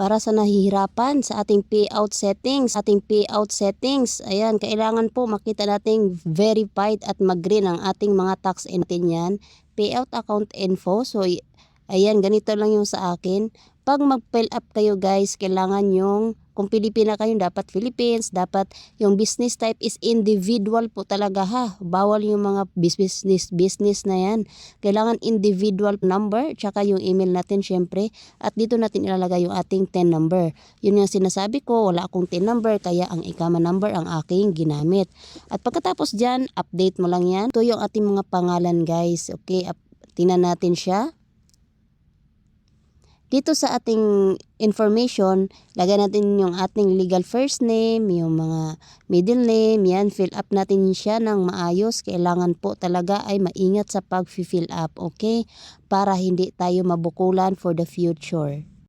para sa nahihirapan sa ating payout settings. Ayan, kailangan po makita nating verified at mag-green ang ating mga tax natin yan. Payout account info. So, ayan, ganito lang yung sa akin. Pag mag-fill up kayo guys, kailangan yung, kung Pilipina kayo, dapat Philippines, dapat yung business type is individual po talaga ha. Bawal yung mga business na yan. Kailangan individual number, tsaka yung email natin syempre. At dito natin ilalagay yung ating TIN number. Yun yung sinasabi ko, wala akong TIN number, kaya ang ikama number ang aking ginamit. At pagkatapos dyan, update mo lang yan. Ito yung ating mga pangalan guys. Okay, tingnan natin siya. Dito sa ating information, lagay natin yung ating legal first name, yung mga middle name, yan, fill up natin siya ng maayos. Kailangan po talaga ay maingat sa pag-fill up, okay? Para hindi tayo mabukulan for the future.